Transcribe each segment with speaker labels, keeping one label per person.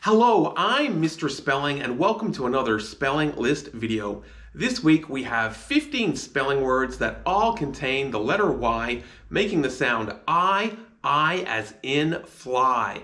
Speaker 1: Hello, I'm Mr. Spelling and welcome to another spelling list video. This week we have 15 spelling words that all contain the letter Y, making the sound I as in fly.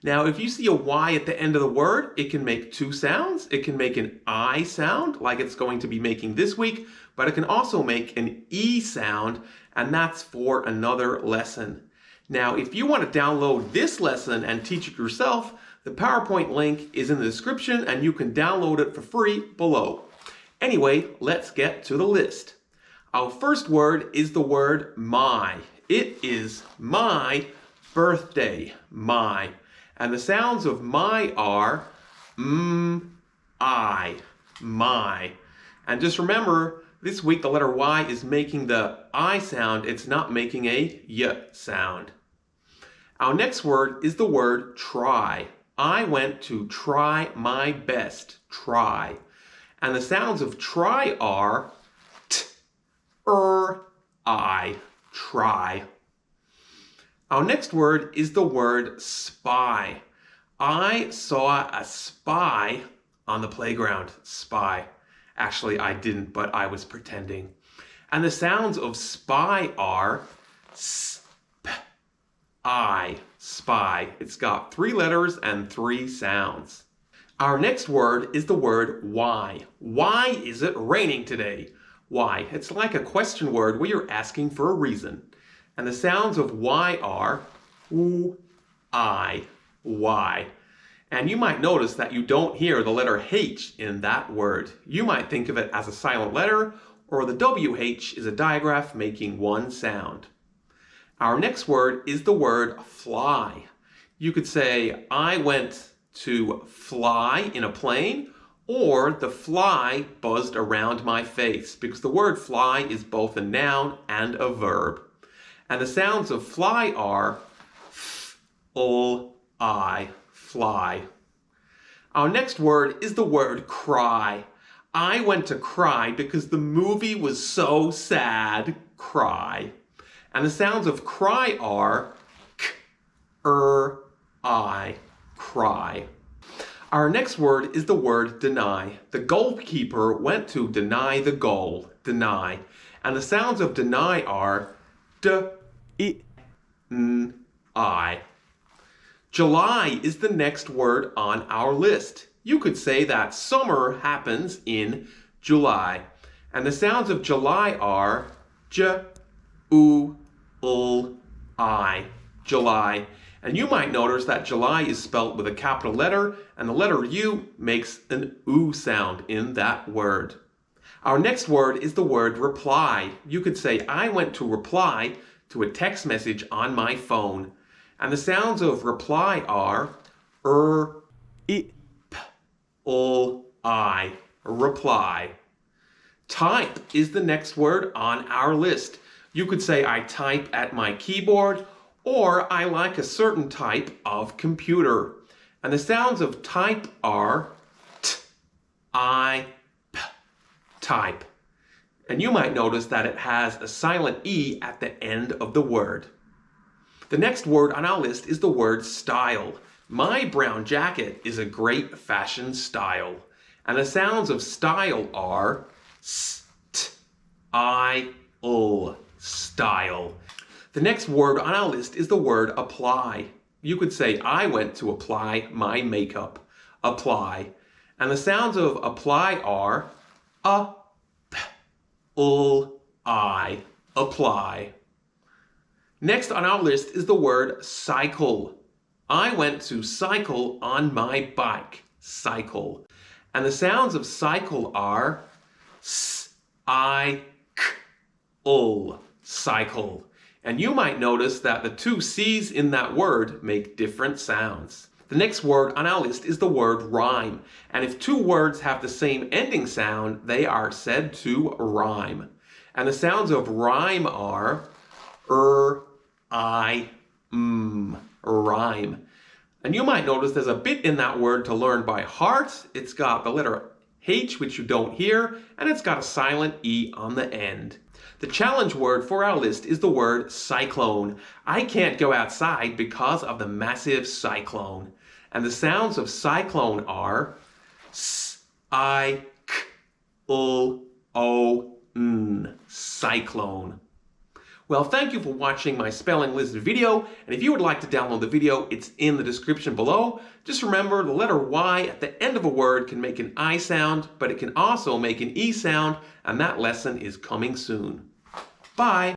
Speaker 1: Now if you see a Y at the end of the word, it can make two sounds. It can make an I sound like it's going to be making this week, but it can also make an E sound, and that's for another lesson. Now if you want to download this lesson and teach it yourself, the PowerPoint link is in the description and you can download it for free below. Anyway, let's get to the list. Our first word is the word my. It is my birthday, my. And the sounds of my are I, my. And just remember, this week the letter Y is making the I sound, it's not making a Y sound. Our next word is the word try. I went to try my best, try. And the sounds of try are I, try. Our next word is the word spy. I saw a spy on the playground, spy. Actually, I didn't, but I was pretending. And the sounds of spy are I, spy. It's got 3 letters and 3 sounds. Our next word is the word why. Why is it raining today? Why? It's like a question word where you're asking for a reason. And the sounds of why are I, why. And you might notice that you don't hear the letter H in that word. You might think of it as a silent letter, or the WH is a digraph making one sound. Our next word is the word fly. You could say, I went to fly in a plane, or the fly buzzed around my face, because the word fly is both a noun and a verb. And the sounds of fly are I, fly. Our next word is the word cry. I went to cry because the movie was so sad, cry. And the sounds of cry are I, cry. Our next word is the word deny. The goalkeeper went to deny the goal, deny. And the sounds of deny are I. July is the next word on our list. You could say that summer happens in July. And the sounds of July are I, July. And you might notice that July is spelt with a capital letter, and the letter U makes an oo sound in that word. Our next word is the word reply. You could say, I went to reply to a text message on my phone. And the sounds of reply are I, reply. Type is the next word on our list. You could say, I type at my keyboard, or I like a certain type of computer. And the sounds of type are type. And you might notice that it has a silent E at the end of the word. The next word on our list is the word style. My brown jacket is a great fashion style. And the sounds of style are style. The next word on our list is the word apply. You could say, I went to apply my makeup. Apply. And the sounds of apply are apply. Next on our list is the word cycle. I went to cycle on my bike. Cycle. And the sounds of cycle are cycle. And you might notice that the 2 C's in that word make different sounds. The next word on our list is the word rhyme. And if 2 words have the same ending sound, they are said to rhyme. And the sounds of rhyme are rhyme. And you might notice there's a bit in that word to learn by heart. It's got the letter H, which you don't hear, and it's got a silent E on the end. The challenge word for our list is the word cyclone. I can't go outside because of the massive cyclone. And the sounds of cyclone are S, I, K, L, O, N. Cyclone. Well, thank you for watching my spelling list video, and if you would like to download the video, it's in the description below. Just remember, the letter Y at the end of a word can make an I sound, but it can also make an E sound, and that lesson is coming soon. Bye!